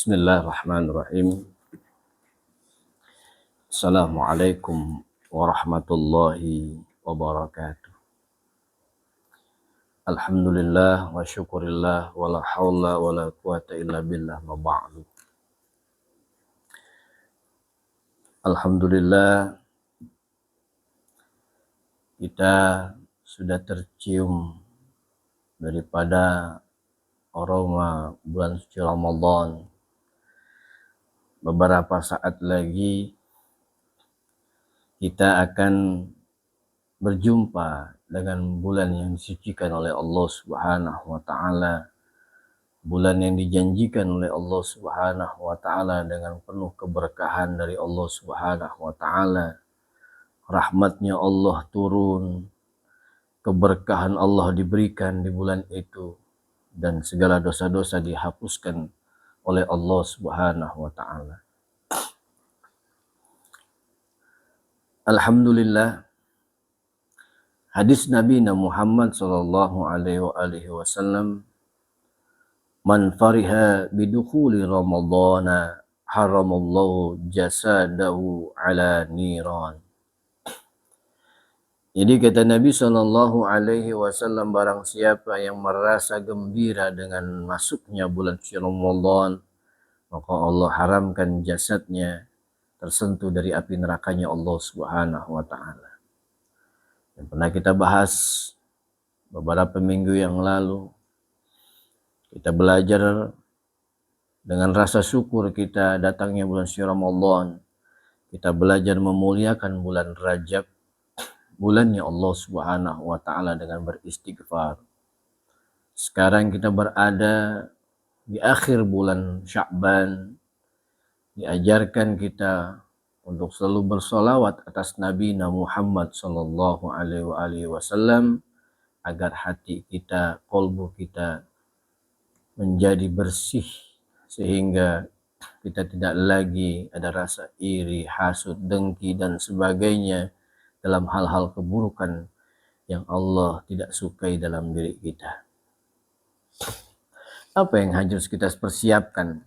Bismillahirrahmanirrahim. Assalamualaikum warahmatullahi wabarakatuh. Alhamdulillah wa syukurillah wa la hawla wa la quwata illa billah ma ba'du. Alhamdulillah kita sudah tercium daripada aroma bulan suci Ramadan. Beberapa saat lagi kita akan berjumpa dengan bulan yang disucikan oleh Allah Subhanahu wa taala, bulan yang dijanjikan oleh Allah Subhanahu wa taala dengan penuh keberkahan dari Allah Subhanahu wa taala. Rahmatnya Allah turun, keberkahan Allah diberikan di bulan itu, dan segala dosa-dosa dihapuskan oleh Allah Subhanahu wa taala. Alhamdulillah, hadis Nabi Muhammad sallallahu alaihi wasallam, man fariha bidukhuli ramadhana haramallahu jasadahu ala niran. Jadi kata Nabi sallallahu alaihi wasallam, barang siapa yang merasa gembira dengan masuknya bulan suci Ramadan, maka Allah haramkan jasadnya tersentuh dari api nerakanya Allah Subhanahu wa taala. Yang pernah kita bahas beberapa minggu yang lalu, kita belajar dengan rasa syukur kita datangnya bulan suci Ramadan. Kita belajar memuliakan bulan Rajab, bulannya Allah Subhanahu wa taala, dengan beristighfar. Sekarang kita berada di akhir bulan Sya'ban. Diajarkan kita untuk selalu bersolawat atas Nabi Muhammad sallallahu alaihi wasallam agar hati kita, kolbu kita menjadi bersih, sehingga kita tidak lagi ada rasa iri, hasud, dengki dan sebagainya dalam hal-hal keburukan yang Allah tidak sukai dalam diri kita. Apa yang harus kita persiapkan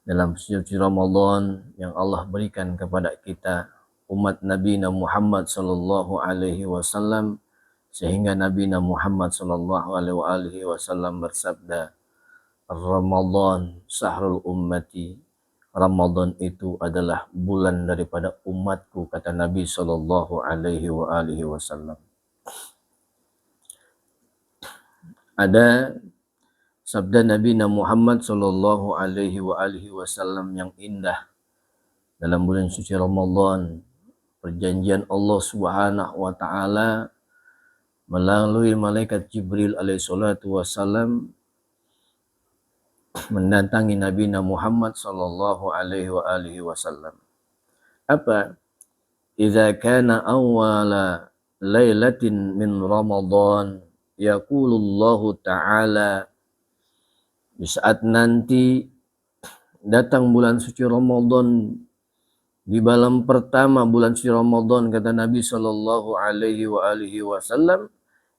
dalam suci Ramadan yang Allah berikan kepada kita, umat Nabi Muhammad sallallahu alaihi wasallam, sehingga Nabi Muhammad sallallahu alaihi wasallam bersabda, Ramadan sahrul ummati, Ramadan itu adalah bulan daripada umatku, kata Nabi sallallahu alaihi wasallam. Ada sabda Nabi Muhammad sallallahu alaihi wasallam yang indah dalam bulan suci Ramadan. Perjanjian Allah Subhanahu wa taala melalui malaikat Jibril alaihi salatu wasallam mendatangi Nabi Muhammad sallallahu alaihi wasallam. Apa? Idza kana awwala lailatin min Ramadan yaqulullahu ta'ala, di saat nanti datang bulan suci Ramadan, di malam pertama bulan suci Ramadan, kata Nabi sallallahu alaihi wasallam,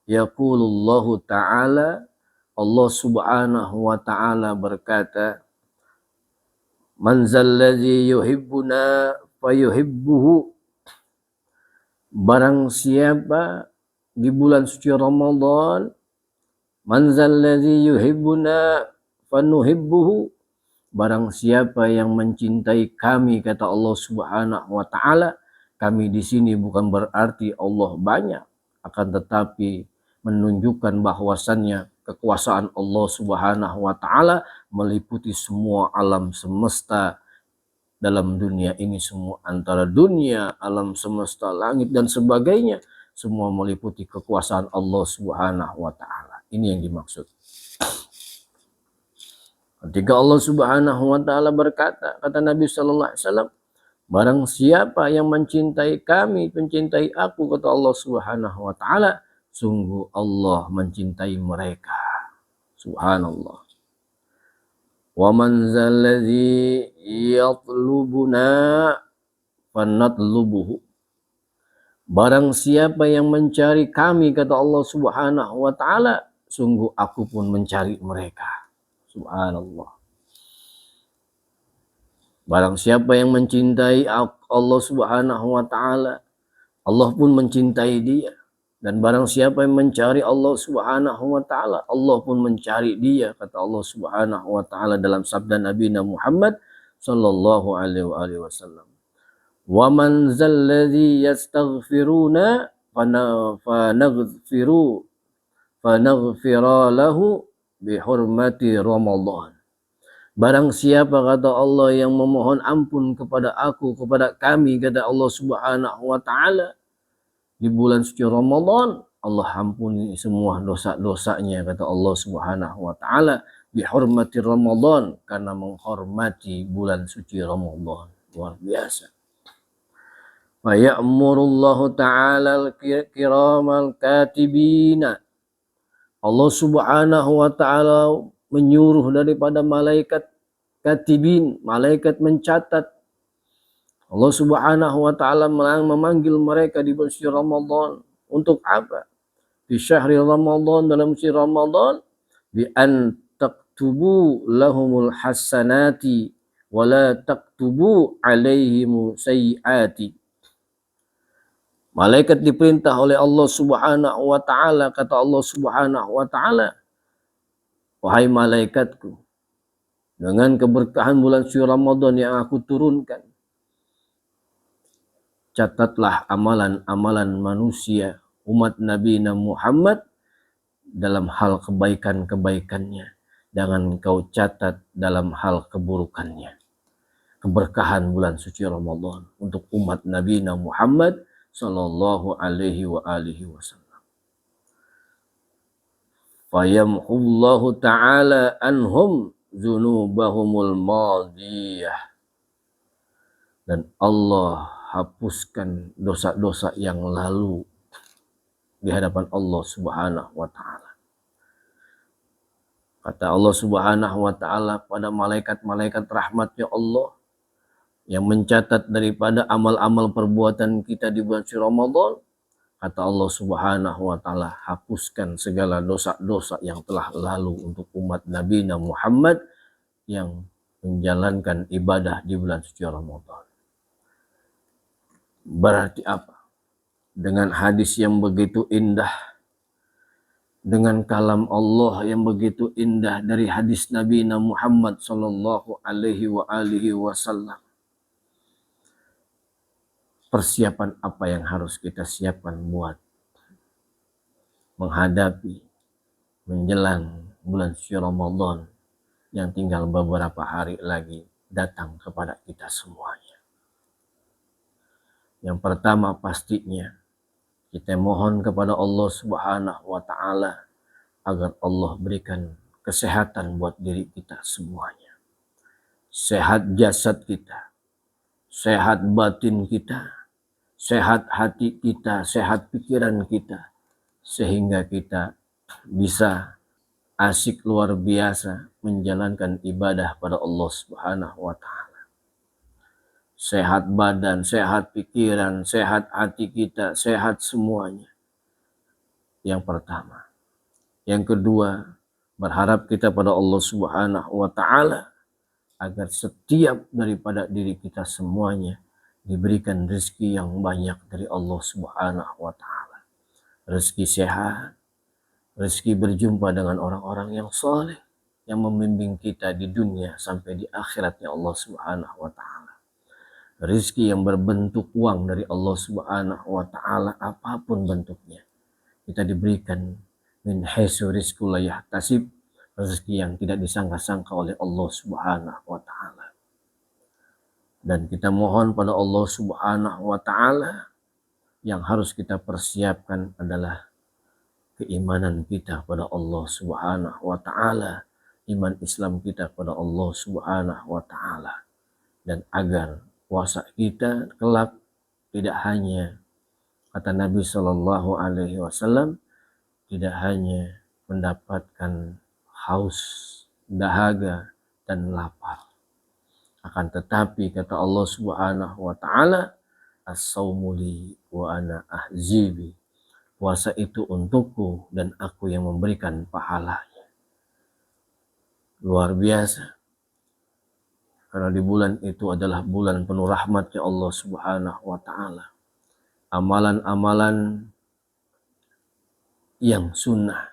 yaqulullahu ta'ala, Allah Subhanahu wa ta'ala berkata, man zalladzi yuhibbuna fayuhibbuhu, barang siapa di bulan suci Ramadan, man zalladzi yuhibbuna fanuhibbuhu, barang siapa yang mencintai kami, kata Allah Subhanahu wa taala. Kami di sini bukan berarti Allah banyak, akan tetapi menunjukkan bahwasannya kekuasaan Allah Subhanahu wa taala meliputi semua alam semesta dalam dunia ini, semua antara dunia, alam semesta, langit dan sebagainya, semua meliputi kekuasaan Allah Subhanahu wa taala. Ini yang dimaksud. Ketika Allah Subhanahu wa taala berkata, kata Nabi sallallahu alaihi wasallam, barang siapa yang mencintai kami, mencintai aku, kata Allah Subhanahu wa taala, sungguh Allah mencintai mereka. Subhanallah. Wa man zalladzi yatlubuna fanatlubuhu, barang siapa yang mencari kami, kata Allah Subhanahu wa taala, sungguh aku pun mencari mereka. Subhanallah. Barang siapa yang mencintai Allah Subhanahu wa taala, Allah pun mencintai dia. Dan barang siapa yang mencari Allah Subhanahu wa taala, Allah pun mencari dia, kata Allah Subhanahu wa taala dalam sabda Nabi Muhammad sallallahu alaihi wasallam. Wa man zalladzi yastaghfiruna fanaghfiru fanaghfira lahu bihurmati Ramadan. Barang siapa, kata Allah, yang memohon ampun kepada aku, kepada kami, kata Allah Subhanahu wa taala, di bulan suci Ramadan, Allah ampuni semua dosa-dosanya, kata Allah Subhanahu wa taala, bihurmati Ramadan, karena menghormati bulan suci Ramadan. Luar biasa. Wa ya'murullahu ta'ala al-kiramal katibina. Allah Subhanahu wa taala menyuruh daripada malaikat katibin, malaikat mencatat. Allah Subhanahu wa taala memanggil mereka di bulan suci Ramadan. Untuk apa? Di syahri Ramadan, dalam suci Ramadan, bi an taktubu lahumul hasanati wa la taktubu alaihimu sayyiati. Malaikat diperintah oleh Allah Subhanahu wa taala, kata Allah Subhanahu wa taala, wahai malaikatku, dengan keberkahan bulan suci Ramadan yang aku turunkan, catatlah amalan-amalan manusia umat Nabi Muhammad dalam hal kebaikan-kebaikannya, jangan kau catat dalam hal keburukannya. Keberkahan bulan suci Ramadan untuk umat Nabi Muhammad sallallahu alaihi wa alihi wasallam. Fayamhullahu ta'ala anhum dzunubahumul madiyah. Dan Allah hapuskan dosa-dosa yang lalu di hadapan Allah Subhanahu wa taala. Kata Allah Subhanahu wa taala pada malaikat-malaikat rahmatnya Allah yang mencatat daripada amal-amal perbuatan kita di bulan suci Ramadan, kata Allah Subhanahu wa taala, hapuskan segala dosa-dosa yang telah lalu untuk umat Nabi Muhammad yang menjalankan ibadah di bulan suci Ramadan. Berarti apa? Dengan hadis yang begitu indah, dengan kalam Allah yang begitu indah dari hadis Nabi Muhammad sallallahu alaihi wasallam, persiapan apa yang harus kita siapkan buat menghadapi menjelang bulan suci Ramadan yang tinggal beberapa hari lagi datang kepada kita semuanya. Yang pertama, pastinya kita mohon kepada Allah Subhanahu wa taala agar Allah berikan kesehatan buat diri kita semuanya. Sehat jasad kita, sehat batin kita, sehat hati kita, sehat pikiran kita, sehingga kita bisa asik luar biasa menjalankan ibadah pada Allah Subhanahu wa taala. Sehat badan, sehat pikiran, sehat hati kita, sehat semuanya. Yang pertama. Yang kedua, berharap kita pada Allah Subhanahu wa taala agar setiap daripada diri kita semuanya diberikan rezeki yang banyak dari Allah Subhanahu wa taala. Rezeki sehat, rezeki berjumpa dengan orang-orang yang saleh yang membimbing kita di dunia sampai di akhiratnya Allah Subhanahu wa taala. Rezeki yang berbentuk uang dari Allah Subhanahu wa taala apapun bentuknya. Kita diberikan min haitsu rizqu la yahtasib, rezeki yang tidak disangka-sangka oleh Allah Subhanahu wa taala. Dan kita mohon pada Allah Subhanahu wa taala, yang harus kita persiapkan adalah keimanan kita pada Allah Subhanahu wa taala, iman Islam kita pada Allah Subhanahu wa taala. Dan agar puasa kita kelak tidak hanya, kata Nabi sallallahu alaihi wasallam, tidak hanya mendapatkan haus, dahaga, dan lapar. Akan tetapi kata Allah Subhanahu wa taala, as-saumu li wa ana ahzibi. Puasa itu untukku dan aku yang memberikan pahalanya. Luar biasa. Karena di bulan itu adalah bulan penuh rahmatnya Allah Subhanahu wa Ta'ala. Amalan-amalan yang sunnah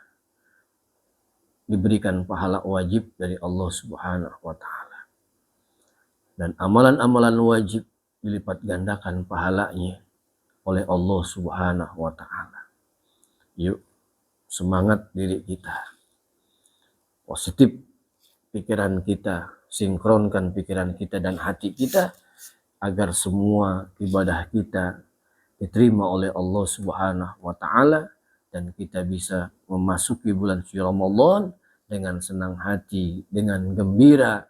diberikan pahala wajib dari Allah Subhanahu wa Ta'ala. Dan amalan-amalan wajib dilipat gandakan pahalanya oleh Allah Subhanahu wa Ta'ala. Yuk, semangat diri kita, positif pikiran kita, sinkronkan pikiran kita dan hati kita agar semua ibadah kita diterima oleh Allah Subhanahu wa Ta'ala dan kita bisa memasuki bulan suci Ramadan dengan senang hati, dengan gembira,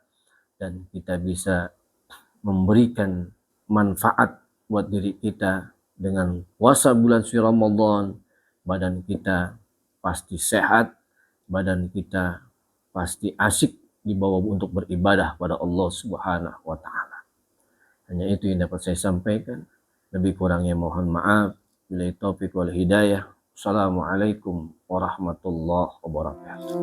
dan kita bisa memberikan manfaat buat diri kita. Dengan puasa bulan suci Ramadan, badan kita pasti sehat, badan kita pasti asik dibawa untuk beribadah pada Allah Subhanahu wa Ta'ala. Hanya itu yang dapat saya sampaikan. Lebih kurangnya mohon maaf. Billahi taufiq wal hidayah. Assalamualaikum warahmatullahi wabarakatuh.